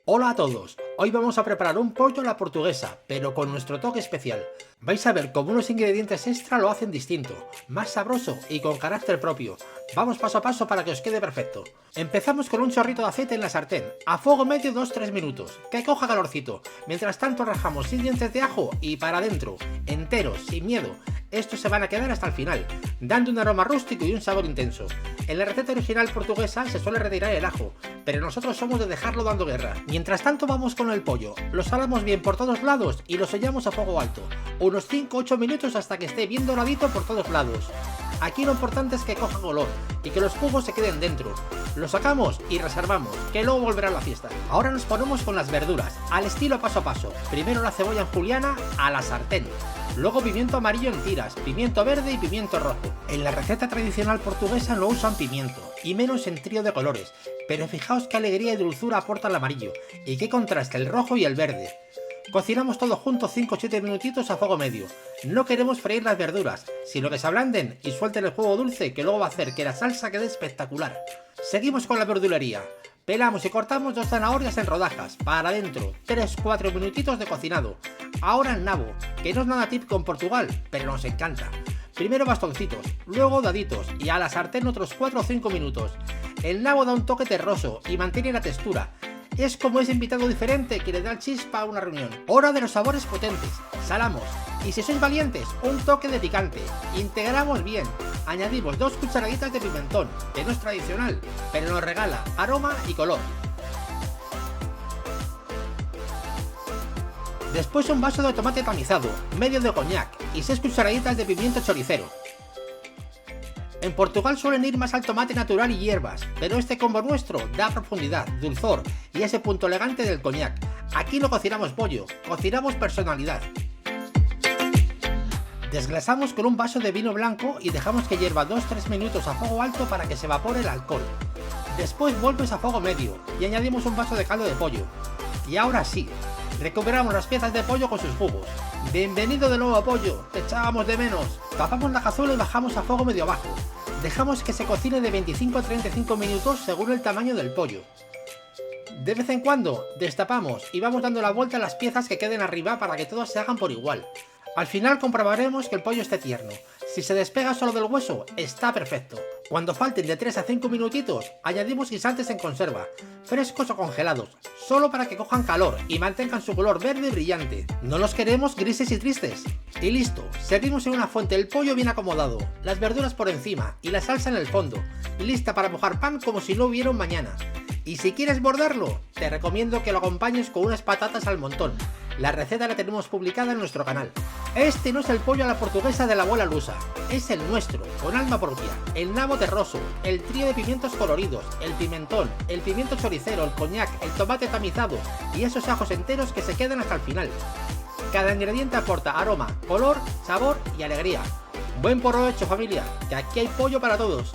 Hola a todos, hoy vamos a preparar un pollo a la portuguesa, pero con nuestro toque especial. Vais a ver cómo unos ingredientes extra lo hacen distinto, más sabroso y con carácter propio. Vamos paso a paso para que os quede perfecto. Empezamos con un chorrito de aceite en la sartén, a fuego medio 2-3 minutos, que coja calorcito. Mientras tanto rajamos 6 dientes de ajo y para adentro, enteros, sin miedo. Estos se van a quedar hasta el final, dando un aroma rústico y un sabor intenso. En la receta original portuguesa se suele retirar el ajo, pero nosotros somos de dejarlo dando guerra. Mientras tanto vamos con el pollo, lo salamos bien por todos lados y lo sellamos a fuego alto, unos 5-8 minutos hasta que esté bien doradito por todos lados. Aquí lo importante es que coja color y que los jugos se queden dentro. Lo sacamos y reservamos, que luego volverá a la fiesta. Ahora nos ponemos con las verduras, al estilo paso a paso. Primero la cebolla en juliana a la sartén. Luego pimiento amarillo en tiras, pimiento verde y pimiento rojo. En la receta tradicional portuguesa no usan pimiento, y menos en trío de colores, pero fijaos qué alegría y dulzura aporta el amarillo, y qué contraste el rojo y el verde. Cocinamos todo junto 5-7 minutitos a fuego medio. No queremos freír las verduras, sino que se ablanden y suelten el jugo dulce que luego va a hacer que la salsa quede espectacular. Seguimos con la verdulería. Pelamos y cortamos 2 zanahorias en rodajas, para adentro, 3-4 minutitos de cocinado. Ahora el nabo, que no es nada típico en Portugal, pero nos encanta. Primero bastoncitos, luego daditos y a la sartén otros 4 o 5 minutos. El nabo da un toque terroso y mantiene la textura. Es como ese invitado diferente que le da el chispa a una reunión. Hora de los sabores potentes. Salamos. Y si sois valientes, un toque de picante. Integramos bien. Añadimos 2 cucharaditas de pimentón, que no es tradicional, pero nos regala aroma y color. Después un vaso de tomate tamizado, medio de coñac y 6 cucharaditas de pimiento choricero. En Portugal suelen ir más al tomate natural y hierbas, pero este combo nuestro da profundidad, dulzor y ese punto elegante del coñac. Aquí no cocinamos pollo, cocinamos personalidad. Desglasamos con un vaso de vino blanco y dejamos que hierva 2-3 minutos a fuego alto para que se evapore el alcohol. Después vuelves a fuego medio y añadimos un vaso de caldo de pollo. Y ahora sí, recuperamos las piezas de pollo con sus jugos. Bienvenido de nuevo a pollo, te echábamos de menos. Tapamos la cazuela y bajamos a fuego medio bajo. Dejamos que se cocine de 25 a 35 minutos según el tamaño del pollo. De vez en cuando destapamos y vamos dando la vuelta a las piezas que queden arriba para que todas se hagan por igual. Al final comprobaremos que el pollo esté tierno. Si se despega solo del hueso, está perfecto. Cuando falten de 3 a 5 minutitos, añadimos guisantes en conserva, frescos o congelados, solo para que cojan calor y mantengan su color verde y brillante. No los queremos grises y tristes. Y listo, servimos en una fuente el pollo bien acomodado, las verduras por encima y la salsa en el fondo, lista para mojar pan como si no hubiera un mañana. Y si quieres bordarlo, te recomiendo que lo acompañes con unas patatas al montón. La receta la tenemos publicada en nuestro canal. Este no es el pollo a la portuguesa de la abuela Lusa, es el nuestro, con alma propia, el nabo terroso, el trío de pimientos coloridos, el pimentón, el pimiento choricero, el coñac, el tomate tamizado y esos ajos enteros que se quedan hasta el final. Cada ingrediente aporta aroma, color, sabor y alegría. Buen provecho familia, que aquí hay pollo para todos.